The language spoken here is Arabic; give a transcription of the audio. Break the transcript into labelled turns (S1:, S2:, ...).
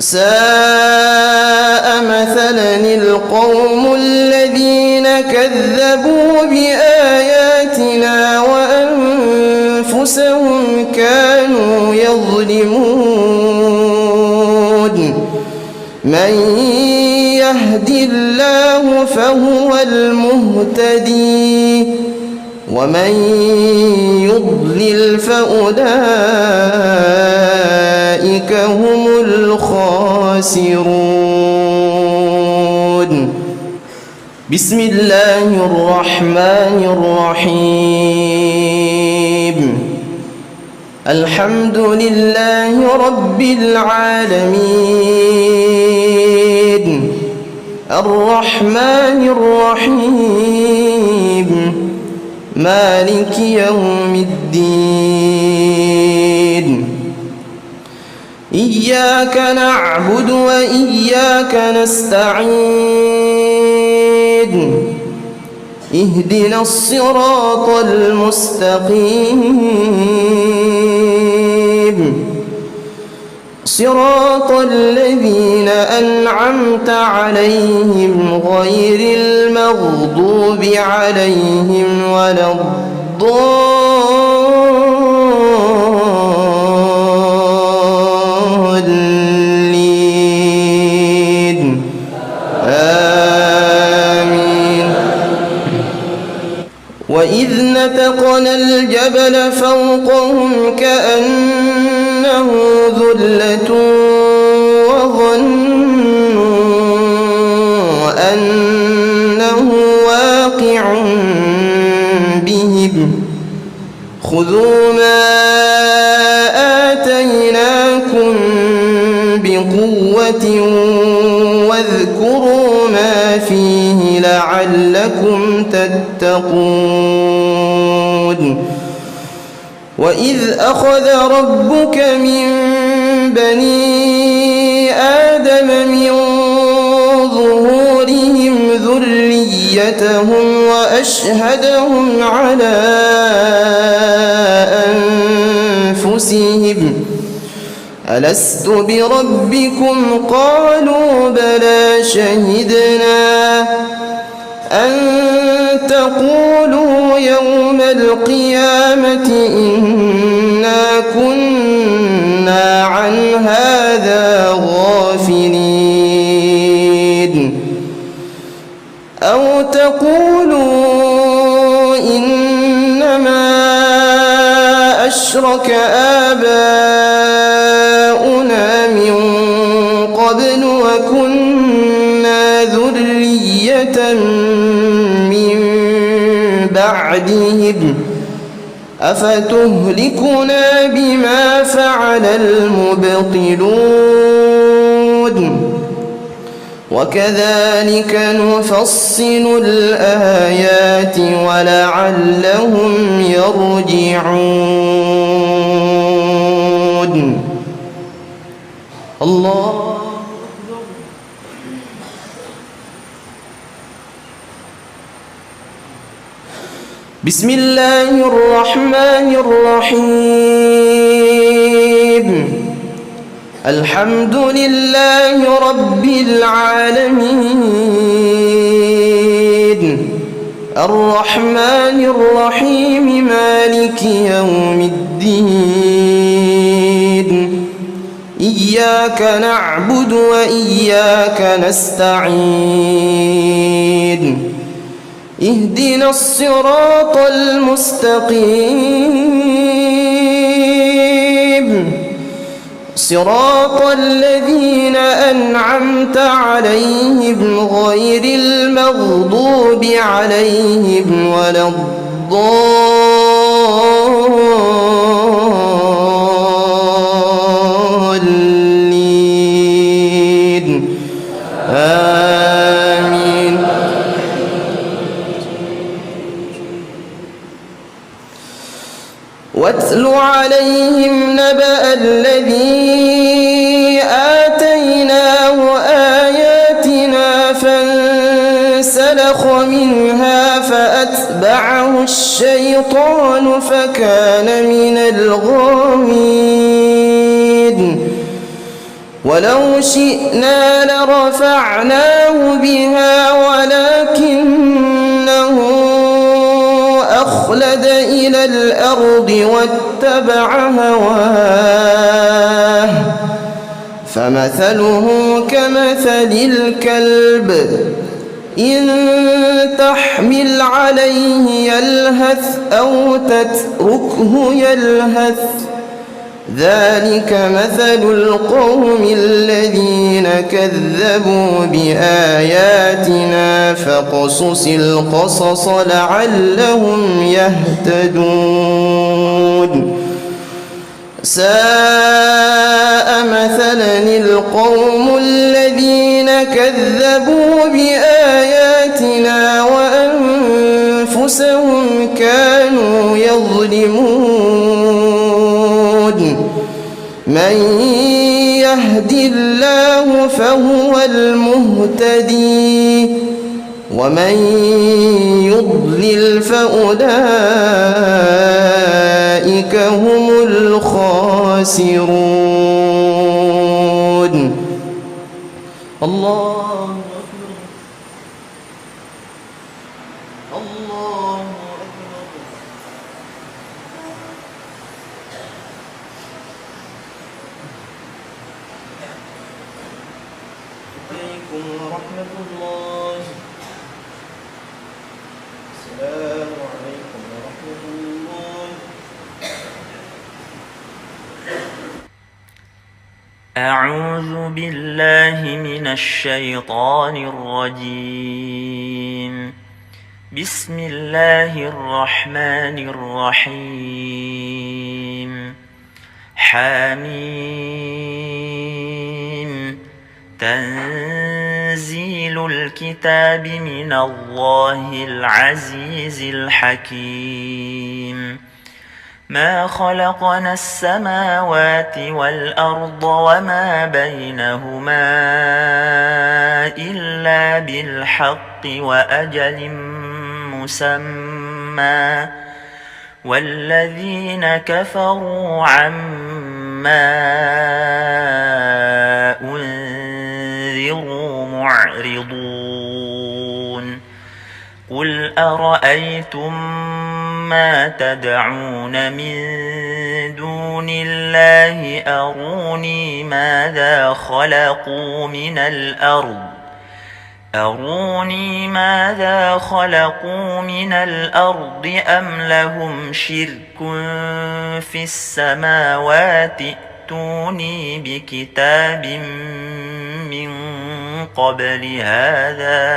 S1: ساء مثلا القوم الذين كذبوا بآياتنا وأنفسهم كانوا يظلمون من يهد الله فهو المهتدي ومن يضلل فأولئك هم الخاسرون. بسم الله الرحمن الرحيم. الحمد لله رب العالمين الرحمن الرحيم مالك يوم الدين. إياك نعبد وإياك نستعين. اهدنا الصراط المستقيم صراط الذين أنعمت عليهم غير المغضوب عليهم ولا الضالين آمين. وإذ نتقنا الجبل فوقهم كأنه ذلة وظنوا أنه واقع بهم خذوا ما آتيناكم بقوة واذكروا ما فيه لعلكم تتقون. وإذ أخذ ربك من بني آدم من ظهورهم ذريتهم وأشهدهم على أنفسهم ألست بربكم قالوا بلى شهدنا أن تقولوا يوم القيامة إنا كنا عن هذا غافلين أو تقولوا إنما أشرك آباؤنا من قبل وكنا ذرية من بعدهم أفتهلكنا بما فعل المبطلون وكذلك نفصل الآيات ولعلهم يرجعون. الله بسم الله الرحمن الرحيم. الحمد لله رب العالمين الرحمن الرحيم مالك يوم الدين. إياك نعبد وإياك نستعين. اهدنا الصراط المستقيم صراط الذين أنعمت عليهم غير المغضوب عليهم ولا الضالين آمين. واتل عليهم نبأ الذي آتيناه آياتنا فانسلخ منها فأتبعه الشيطان فكان من الغاوين. ولو شئنا لرفعناه بها ولكنه أخلد إلى الأرض واتبع هواه فمثله كمثل الكلب إن تحمل عليه يلهث أو تتركه يلهث ذلك مثل القوم الذين كذبوا بآياتنا فاقصص القصص لعلهم يهتدون ساء مثلا القوم الذين كذبوا بآياتنا وأنفسهم كانوا يظلمون من يهد الله فهو المهتدي ومن يضلل فأولئك هم الخاسرون. الله أكبر الله أكبر. عليكم ورحمة الله. السلام عليكم ورحمة الله.
S2: أعوذ بالله من الشيطان الرجيم. بسم الله الرحمن الرحيم. حميم. تنزيل الكتاب من الله العزيز الحكيم. ما خلقنا السماوات والأرض وما بينهما إلا بالحق وأجل مسمى والذين كفروا عما أنذروا معرضون. قل أرأيتم ما تدعون من دون الله أروني ماذا خلقوا من الأرض أم لهم شرك في السماوات ائتوني بكتاب من قبل هذا